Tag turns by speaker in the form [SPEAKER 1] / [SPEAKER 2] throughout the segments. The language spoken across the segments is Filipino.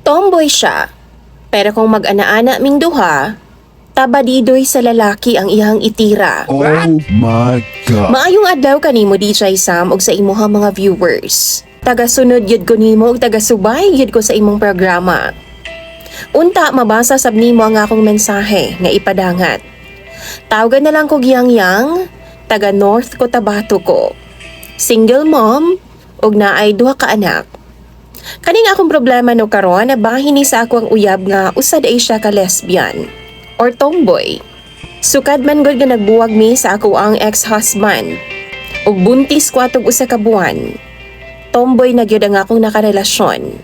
[SPEAKER 1] Tomboy siya, pero kung mag-ana-ana ming duha, tabadidoy sa lalaki ang iyang itira.
[SPEAKER 2] Oh my God.
[SPEAKER 1] Maayong adlaw kanimo DJ Sam ug sa imuha mga viewers. Tagasunod yun ko nimo ug tagasubay yun ko sa imong programa. Unta mabasa sab nimo ang akong mensahe nga ipadangat. Tawagan na lang ko Yang, taga North Cotabato ko. Single mom ug naay duha ka anak. Kaning akong problema no karon na bahin ni sa ako ang uyab nga usad ay siya ka lesbian or tomboy. Sukad man gud nga nagbuwag mi sa ako ang ex-husband ug buntis ko atog usa ka buwan. Tomboy na gyud ang akong nakarelasyon.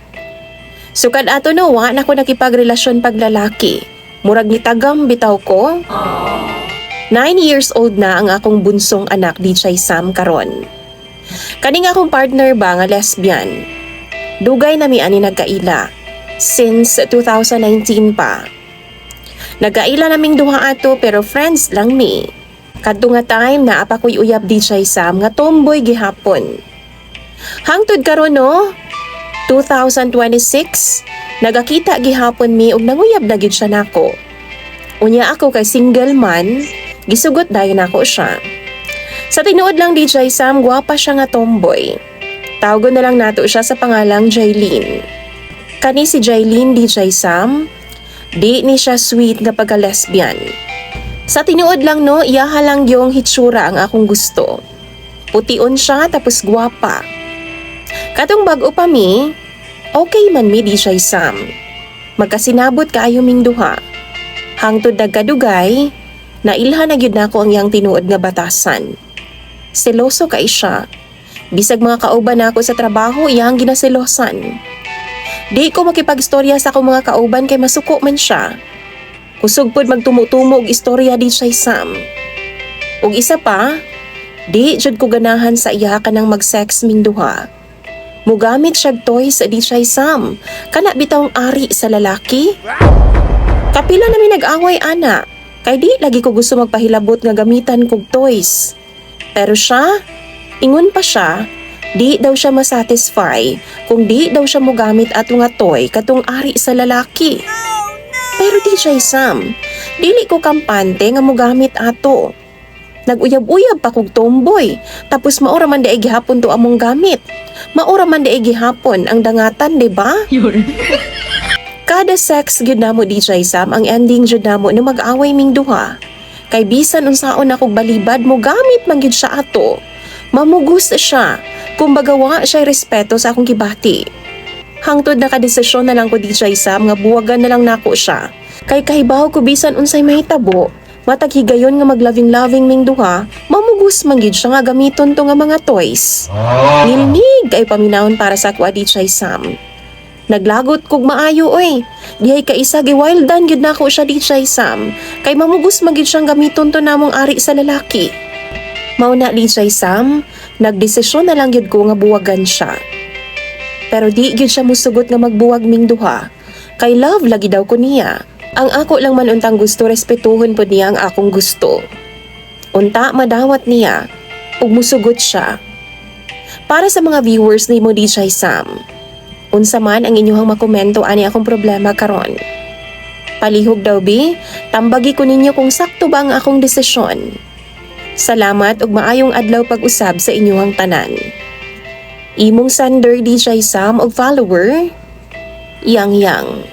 [SPEAKER 1] Sukad ato no wa na ko nakipagrelasyon paglalaki. Murag ni tagam bitaw ko. 9 years old na ang akong bunsong anak DJ Sam karon. Kaning akong partner ba nga lesbian. Dugay na mi ani nagkaila since 2019 pa. Nagkaila naming duha ato pero friends lang mi. Kadto nga time na apa ko'y uyab DJ Sam nga tomboy gihapon. Hangtod karon no, 2026, nagakita gihapon mi og nanguyab na gyud siya nako. Unya ako kay single man, gisugot dayon nako siya. Sa tinuod lang DJ Sam, gwapa siya nga tomboy. Tawagon na lang nato siya sa pangalang Jaylene. Kani si Jaylene DJ Sam, di ni siya sweet nga pagka-lesbian. Sa tinuod lang no, iyaha lang yung hitsura ang akong gusto. Pution siya tapos gwapa. Katong bag-o pa mi, okay man mi DJ Sam. Magkasinabot kaayo ming duha. Hangtod nagkadugay, nailhan na gyud nako ang iyang tinuod nga batasan. Seloso kay siya. Bisag mga kauban ako sa trabaho, iyang ginasilosan. Di ko makipagistorya sa akong mga kauban kay masuko man siya. Kusog pod magtumo-tumo og istorya di siya Sam. Ug isa pa, di jud ko ganahan sa iya kanang mag-sex ming duha. Mugamit siya toys di siya Sam. Kana bitawng ari sa lalaki. Kapila nami nag-away ana. Kay di lagi ko gusto magpahilabot nga gamitan kog toys. Pero siya, ingon pa siya, di daw siya masatisfy kung di daw siya mogamit ato nga toy katong ari sa lalaki. Pero DJ Sam, dili ko kampante nga mogamit ato. Nag-uyab-uyab pa kog tomboy, tapos maura man daig gihapon to among gamit. Maura man daig gihapon ang dangatan, di ba? Kada sex gyud namo DJ Sam, ang ending gyud namo na mag-away ming duha. Kay bisan unsaon akong balibad mo gamit man gyud siya ato. Mamugos siya, kumbaga wa siya respeto sa akong gibati. Hangtod nakadesisyon na lang ko DJ Sam nga buwagan na lang nako siya. Kay kahibaw ko bisan unsay mahitabo, matag higayon nga magloving-loving ming duha, mamugos man gyud siya nga gamiton to nga mga toys. Nilmig kay paminawon para sa ako DJ Sam. Naglagot kog maayo oy. Dihay ka isa giwildan gyud nako siya DJ Sam. Kay mamugos man gyud siyang gamiton to namong ari sa lalaki. Mao na DJ Sam, nagdesisyon na lang gyud ko nga buwagan siya. Pero di gyud siya musugot nga magbuwag ming duha. Kay love lagi daw ko niya. Ang ako lang man untang gusto respetuhon pod niya ang akong gusto. Unta madawat niya ug musugot siya. Para sa mga viewers nimo DJ Sam, unsa man ang inyong makomento ani akong problema karon. Palihog daw bi, tambagi ko ninyo kung sakto ba ang akong desisyon. Salamat ug maayong adlaw pag-usab sa inyong tanan. Imong sender DJ Sam og follower, Yang.